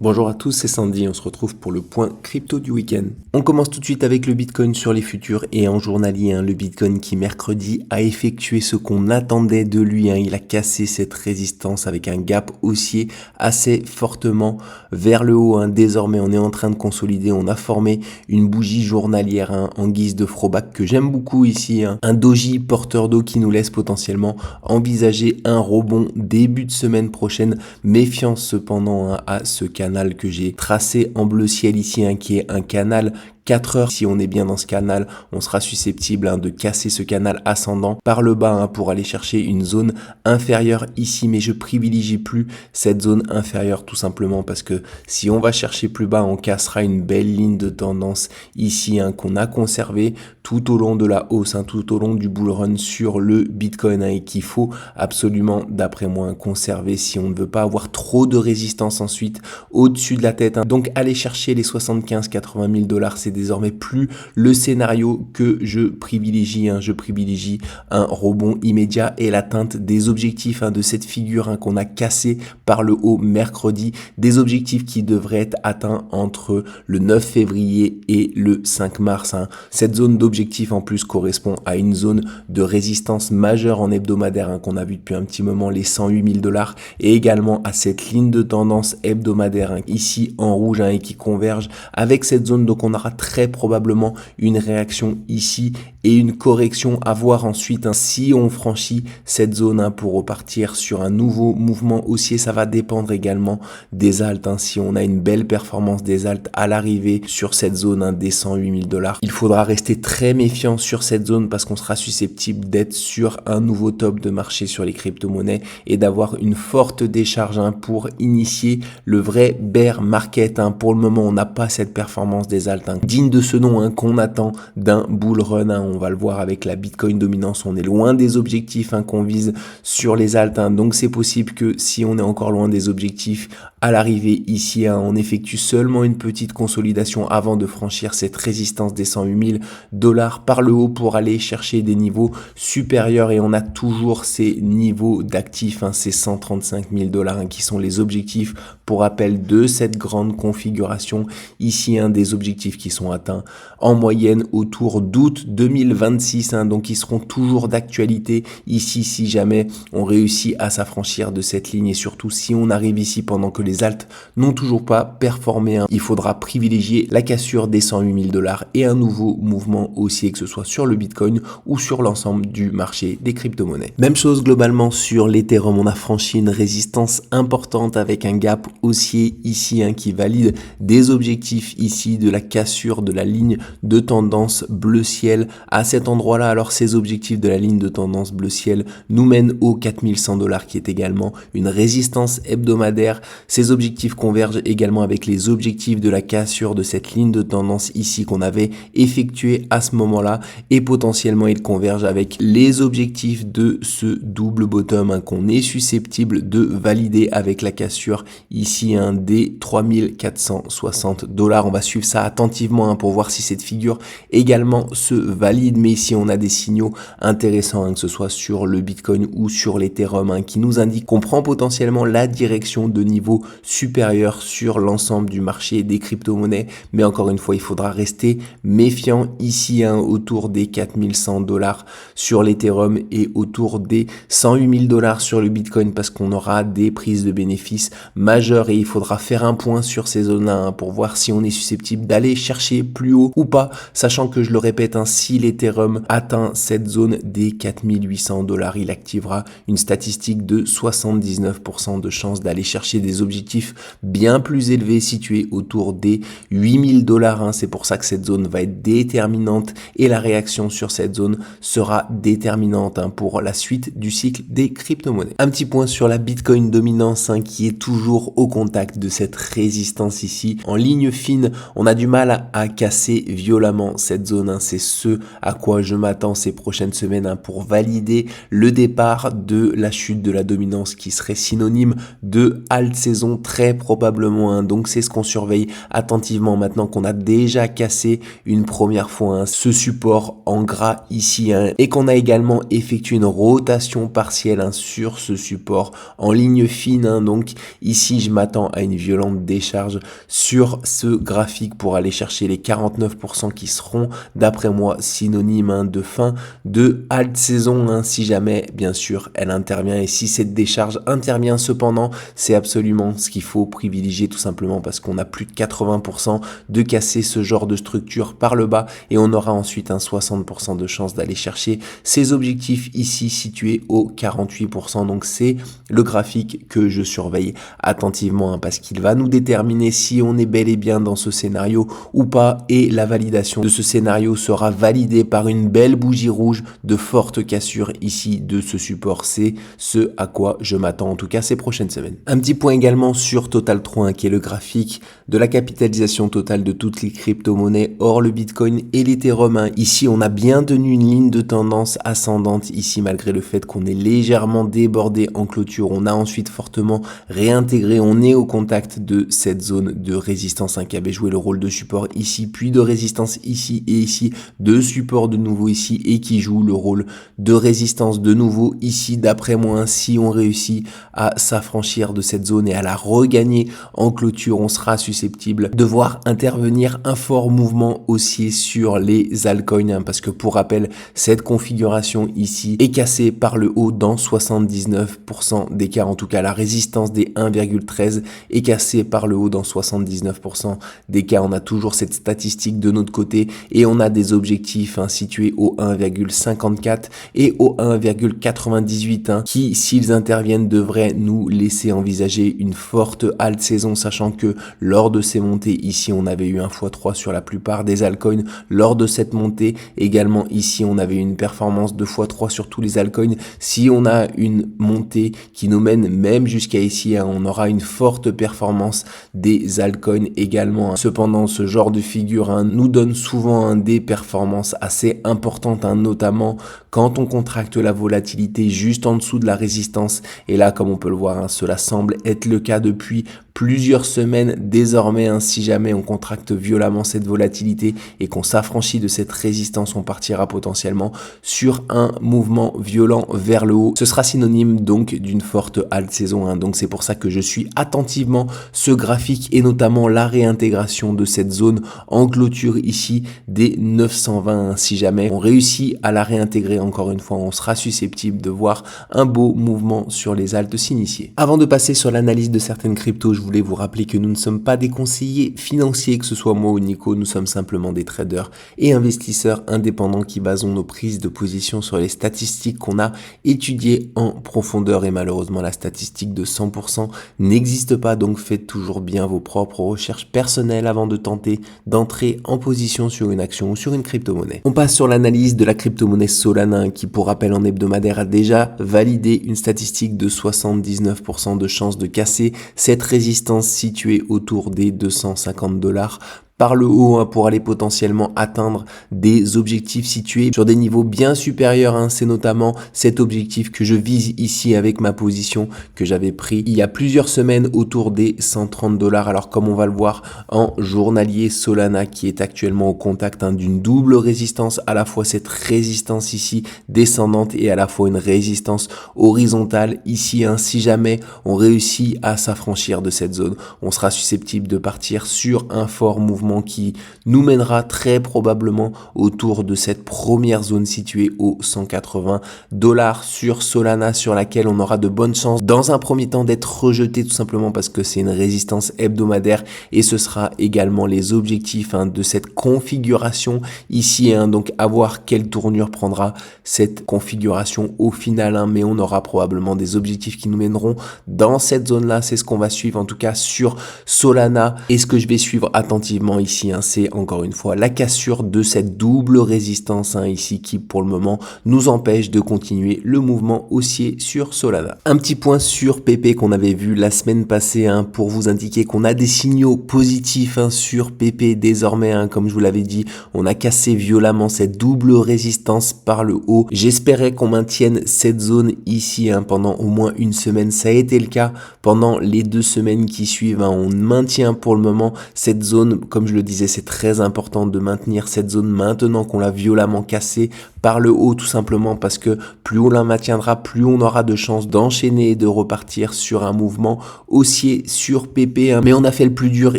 Bonjour à tous, c'est Sandy, on se retrouve pour le point crypto du week-end. On commence tout de suite avec le Bitcoin sur les futurs et en journalier, le Bitcoin qui mercredi a effectué ce qu'on attendait de lui, il a cassé cette résistance avec un gap haussier assez fortement vers le haut. Désormais on est en train de consolider, on a formé une bougie journalière en guise de throwback que j'aime beaucoup ici, un doji porteur d'eau qui nous laisse potentiellement envisager un rebond début de semaine prochaine. Méfiance cependant à ce canal que j'ai tracé en bleu ciel ici, qui est un canal 4 heures. Si on est bien dans ce canal, on sera susceptible de casser ce canal ascendant par le bas pour aller chercher une zone inférieure ici, mais je privilégie plus cette zone inférieure tout simplement parce que si on va chercher plus bas, on cassera une belle ligne de tendance ici qu'on a conservé tout au long de la hausse, tout au long du bull run sur le Bitcoin et qu'il faut absolument d'après moi conserver si on ne veut pas avoir trop de résistance ensuite au-dessus de la tête. Donc aller chercher les 75-80 000 $, c'est désormais plus le scénario que je privilégie. Je privilégie un rebond immédiat et l'atteinte des objectifs de cette figure qu'on a cassé par le haut mercredi, des objectifs qui devraient être atteints entre le 9 février et le 5 mars. Cette zone d'objectif en plus correspond à une zone de résistance majeure en hebdomadaire qu'on a vu depuis un petit moment, les 108 000 $, et également à cette ligne de tendance hebdomadaire ici en rouge et qui converge avec cette zone. Donc on aura très probablement une réaction ici et une correction à voir ensuite si on franchit cette zone pour repartir sur un nouveau mouvement haussier. Ça va dépendre également des altes. Si on a une belle performance des altes à l'arrivée sur cette zone des 108 000 $, il faudra rester très méfiant sur cette zone parce qu'on sera susceptible d'être sur un nouveau top de marché sur les crypto-monnaies et d'avoir une forte décharge pour initier le vrai bear market. Pour le moment, on n'a pas cette performance des altes digne de ce nom qu'on attend d'un bull run. On va le voir avec la Bitcoin dominance, on est loin des objectifs qu'on vise sur les altes. Donc c'est possible que si on est encore loin des objectifs à l'arrivée ici, on effectue seulement une petite consolidation avant de franchir cette résistance des 108 000 $ par le haut pour aller chercher des niveaux supérieurs. Et on a toujours ces niveaux d'actifs, ces 135 000 $ qui sont les objectifs pour rappel de cette grande configuration ici, des objectifs qui sont atteints en moyenne autour d'août 2026, donc ils seront toujours d'actualité ici si jamais on réussit à s'affranchir de cette ligne et surtout si on arrive ici pendant que les altes n'ont toujours pas performé. Il faudra privilégier la cassure des 108 000 $ et un nouveau mouvement haussier, que ce soit sur le Bitcoin ou sur l'ensemble du marché des crypto-monnaies. Même chose globalement sur l'Ethereum, on a franchi une résistance importante avec un gap haussier ici qui valide des objectifs ici de la cassure de la ligne de tendance bleu ciel à cet endroit-là. Alors ces objectifs de la ligne de tendance bleu ciel nous mènent aux 4100 $ qui est également une résistance hebdomadaire. Ces objectifs convergent également avec les objectifs de la cassure de cette ligne de tendance ici qu'on avait effectué à ce moment-là et potentiellement ils convergent avec les objectifs de ce double bottom qu'on est susceptible de valider avec la cassure ici des 3460 $. On va suivre ça attentivement pour voir si cette figure également se valide, mais ici on a des signaux intéressants que ce soit sur le Bitcoin ou sur l'Ethereum qui nous indiquent qu'on prend potentiellement la direction de niveaux supérieurs sur l'ensemble du marché des crypto-monnaies. Mais encore une fois, il faudra rester méfiant ici autour des 4100 $ sur l'Ethereum et autour des 108 000 $ sur le Bitcoin parce qu'on aura des prises de bénéfices majeures et il faudra faire un point sur ces zones-là pour voir si on est susceptible d'aller chercher plus haut ou pas, sachant que je le répète, si l'Ethereum atteint cette zone des 4800 $, il activera une statistique de 79% de chance d'aller chercher des objectifs bien plus élevés situés autour des 8000 $. C'est pour ça que cette zone va être déterminante et la réaction sur cette zone sera déterminante pour la suite du cycle des crypto-monnaies. Un petit point sur la Bitcoin dominance qui est toujours au contact de cette résistance ici. En ligne fine, on a du mal à casser violemment cette zone, hein. C'est ce à quoi je m'attends ces prochaines semaines, hein, pour valider le départ de la chute de la dominance qui serait synonyme de halte saison très probablement, hein. Donc c'est ce qu'on surveille attentivement maintenant qu'on a déjà cassé une première fois, hein, ce support en gras ici, hein, et qu'on a également effectué une rotation partielle, hein, sur ce support en ligne fine, hein. Donc ici je m'attends à une violente décharge sur ce graphique pour aller chercher les 49% qui seront d'après moi synonymes, hein, de fin de halte saison, hein, si jamais bien sûr elle intervient. Et si cette décharge intervient cependant, c'est absolument ce qu'il faut privilégier, tout simplement parce qu'on a plus de 80% de casser ce genre de structure par le bas et on aura ensuite un 60% de chance d'aller chercher ces objectifs ici situés au 48%. Donc c'est le graphique que je surveille attentivement, hein, parce qu'il va nous déterminer si on est bel et bien dans ce scénario ou pas, et la validation de ce scénario sera validée par une belle bougie rouge de forte cassure ici de ce support. C'est ce à quoi je m'attends en tout cas ces prochaines semaines. Un petit point également sur Total 3, hein, qui est le graphique de la capitalisation totale de toutes les crypto-monnaies hors le Bitcoin et l'Ethereum, hein. Ici on a bien tenu une ligne de tendance ascendante ici malgré le fait qu'on est légèrement débordé en clôture. On a ensuite fortement réintégré, on est au contact de cette zone de résistance, hein, qui avait joué le rôle de support ici, puis de résistance ici et ici, de support de nouveau ici et qui joue le rôle de résistance de nouveau ici. D'après moi, hein, si on réussit à s'affranchir de cette zone et à la regagner en clôture, on sera susceptible de voir intervenir un fort mouvement haussier sur les altcoins, hein, parce que pour rappel, cette configuration ici est cassée par le haut dans 79% des cas. En tout cas, la résistance des 1,13 est cassée par le haut dans 79% des cas. On a toujours cette statistique de notre côté et on a des objectifs, hein, situés au 1,54 et au 1,98, hein, qui, s'ils interviennent, devraient nous laisser envisager une forte halte saison, sachant que lors de ces montées ici, on avait eu un x3 sur la plupart des altcoins. Lors de cette montée également ici, on avait une performance de x3 sur tous les altcoins. Si on a une montée qui nous mène même jusqu'à ici, hein, on aura une forte performance des altcoins également, hein. Cependant, ce genre de figure, hein, nous donne souvent, hein, des performances assez importantes, hein, notamment quand on contracte la volatilité juste en dessous de la résistance. Et là, comme on peut le voir, hein, cela semble être le cas depuis plusieurs semaines désormais, hein. Si jamais on contracte violemment cette volatilité et qu'on s'affranchit de cette résistance, on partira potentiellement sur un mouvement violent vers le haut. Ce sera synonyme donc d'une forte halte saison, hein. Donc c'est pour ça que je suis attentivement ce graphique et notamment la réintégration de cette zone en clôture ici des 920, hein. Si jamais on réussit à la réintégrer, encore une fois, on sera susceptible de voir un beau mouvement sur les altes s'initier. Avant de passer sur l'analyse de certaines cryptos, je voulais vous rappeler que nous ne sommes pas des conseillers financiers, que ce soit moi ou Nico, nous sommes simplement des traders et investisseurs indépendants qui basons nos prises de position sur les statistiques qu'on a étudiées en profondeur. Et malheureusement, la statistique de 100% n'existe pas, donc faites toujours bien vos propres recherches personnelles avant de tenter d'entrer en position sur une action ou sur une crypto-monnaie. On passe sur l'analyse de la crypto-monnaie Solana, qui pour rappel en hebdomadaire a déjà validé une statistique de 79% de chance de casser cette résistance située autour des 250 $ par le haut, hein, pour aller potentiellement atteindre des objectifs situés sur des niveaux bien supérieurs, hein. C'est notamment cet objectif que je vise ici avec ma position que j'avais pris il y a plusieurs semaines autour des 130 $. Alors comme on va le voir en journalier, Solana qui est actuellement au contact, hein, d'une double résistance, à la fois cette résistance ici descendante et à la fois une résistance horizontale ici, hein. Si jamais on réussit à s'affranchir de cette zone, on sera susceptible de partir sur un fort mouvement qui nous mènera très probablement autour de cette première zone située aux 180 $ sur Solana, sur laquelle on aura de bonnes chances dans un premier temps d'être rejeté, tout simplement parce que c'est une résistance hebdomadaire et ce sera également les objectifs, hein, de cette configuration ici, hein. Donc à voir quelle tournure prendra cette configuration au final, hein, mais on aura probablement des objectifs qui nous mèneront dans cette zone là. C'est ce qu'on va suivre en tout cas sur Solana et ce que je vais suivre attentivement vraiment ici, c'est encore une fois la cassure de cette double résistance ici qui pour le moment nous empêche de continuer le mouvement haussier sur Solana. Un petit point sur PP qu'on avait vu la semaine passée pour vous indiquer qu'on a des signaux positifs sur PP désormais, comme je vous l'avais dit, on a cassé violemment cette double résistance par le haut. J'espérais qu'on maintienne cette zone ici pendant au moins une semaine, ça a été le cas pendant les 2 semaines qui suivent. On maintient pour le moment cette zone, comme je le disais, c'est très important de maintenir cette zone maintenant qu'on l'a violemment cassée par le haut, tout simplement parce que plus on la maintiendra, plus on aura de chances d'enchaîner et de repartir sur un mouvement haussier sur PP. Mais on a fait le plus dur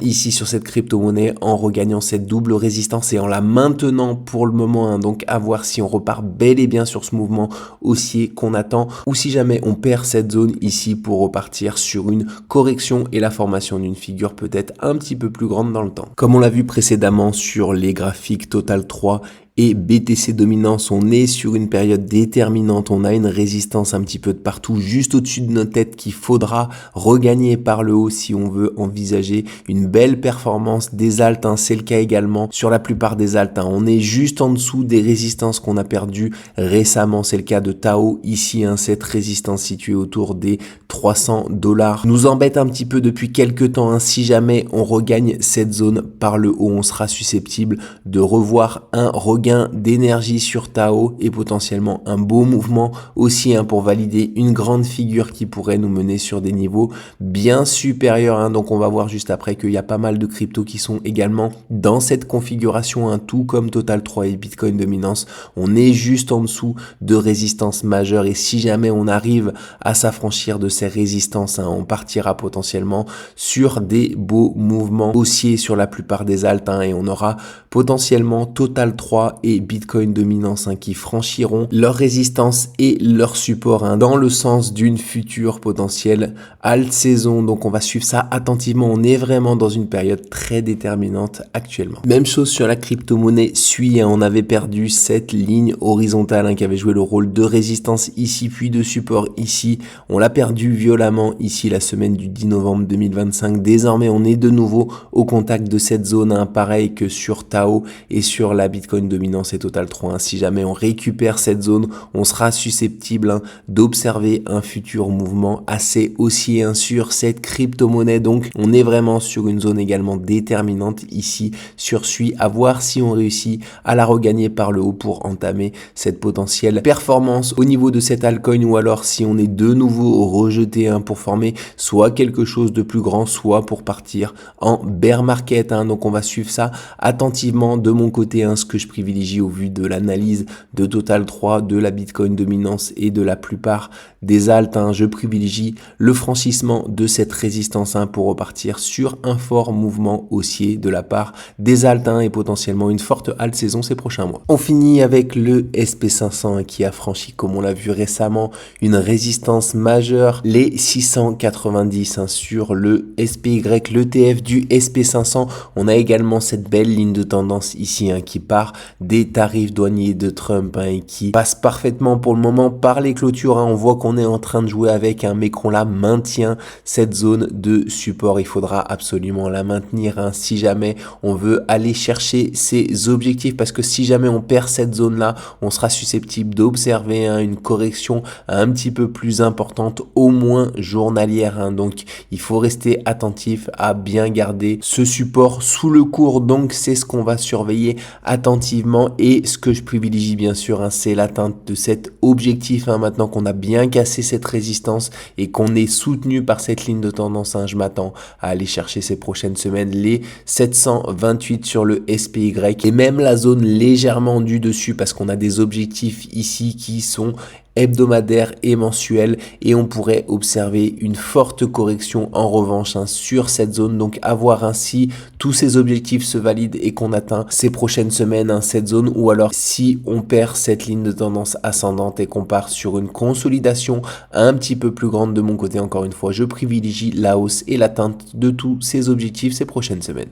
ici sur cette crypto-monnaie en regagnant cette double résistance et en la maintenant pour le moment. Donc à voir si on repart bel et bien sur ce mouvement haussier qu'on attend ou si jamais on perd cette zone ici pour repartir sur une correction et la formation d'une figure peut-être un petit peu plus grande dans le temps. Comme on l'a vu précédemment sur les graphiques Total 3 et BTC Dominance, on est sur une période déterminante, on a une résistance un petit peu de partout, juste au-dessus de notre tête qu'il faudra regagner par le haut si on veut envisager une belle performance des alts, c'est le cas également sur la plupart des alts, on est juste en dessous des résistances qu'on a perdues récemment, c'est le cas de Tao ici, cette résistance située autour des $300 nous embête un petit peu depuis quelques temps, si jamais on regagne cette zone par le haut, on sera susceptible de revoir un regain d'énergie sur Tao et potentiellement un beau mouvement aussi pour valider une grande figure qui pourrait nous mener sur des niveaux bien supérieurs. Donc on va voir juste après qu'il y a pas mal de cryptos qui sont également dans cette configuration, tout comme Total 3 et Bitcoin Dominance. On est juste en dessous de résistances majeures et si jamais on arrive à s'affranchir de ces résistances, on partira potentiellement sur des beaux mouvements haussiers sur la plupart des alts et on aura potentiellement Total 3 et Bitcoin Dominance qui franchiront leur résistance et leur support dans le sens d'une future potentielle alt saison. Donc on va suivre ça attentivement, on est vraiment dans une période très déterminante actuellement. Même chose sur la crypto-monnaie SUI, on avait perdu cette ligne horizontale qui avait joué le rôle de résistance ici puis de support ici, on l'a perdu violemment ici la semaine du 10 novembre 2025. Désormais on est de nouveau au contact de cette zone, pareil que sur Tao et sur la Bitcoin Dominance et Total 3. Si jamais on récupère cette zone, on sera susceptible d'observer un futur mouvement assez haussier sur cette crypto-monnaie. Donc on est vraiment sur une zone également déterminante ici sur SUI, à voir si on réussit à la regagner par le haut pour entamer cette potentielle performance au niveau de cet altcoin, ou alors si on est de nouveau rejeté pour former soit quelque chose de plus grand, soit pour partir en bear market. Donc on va suivre ça attentivement de mon côté, ce que je privilégie au vu de l'analyse de Total 3, de la Bitcoin Dominance et de la plupart des alts. Je privilégie le franchissement de cette résistance pour repartir sur un fort mouvement haussier de la part des alts et potentiellement une forte alt saison ces prochains mois. On finit avec le SP500 qui a franchi, comme on l'a vu récemment, une résistance majeure, les 690 sur le SPY, l'ETF du SP500. On a également cette belle ligne de tendance ici qui part des tarifs douaniers de Trump et qui passe parfaitement pour le moment par les clôtures. On voit qu'on est en train de jouer avec mais qu'on la maintient, cette zone de support. Il faudra absolument la maintenir si jamais on veut aller chercher ces objectifs, parce que si jamais on perd cette zone là, on sera susceptible d'observer une correction un petit peu plus importante, au moins journalière. Donc il faut rester attentif à bien garder ce support sous le cours. Donc c'est ce qu'on va surveiller attentivement, et ce que je privilégie bien sûr, c'est l'atteinte de cet objectif. Maintenant qu'on a bien cassé cette résistance et qu'on est soutenu par cette ligne de tendance, je m'attends à aller chercher ces prochaines semaines les 728 sur le SPY et même la zone légèrement du dessus, parce qu'on a des objectifs ici qui sont hebdomadaire et mensuel, et on pourrait observer une forte correction en revanche sur cette zone. Donc à voir ainsi tous ces objectifs se valident et qu'on atteint ces prochaines semaines cette zone, ou alors si on perd cette ligne de tendance ascendante et qu'on part sur une consolidation un petit peu plus grande. De mon côté, encore une fois, je privilégie la hausse et l'atteinte de tous ces objectifs ces prochaines semaines.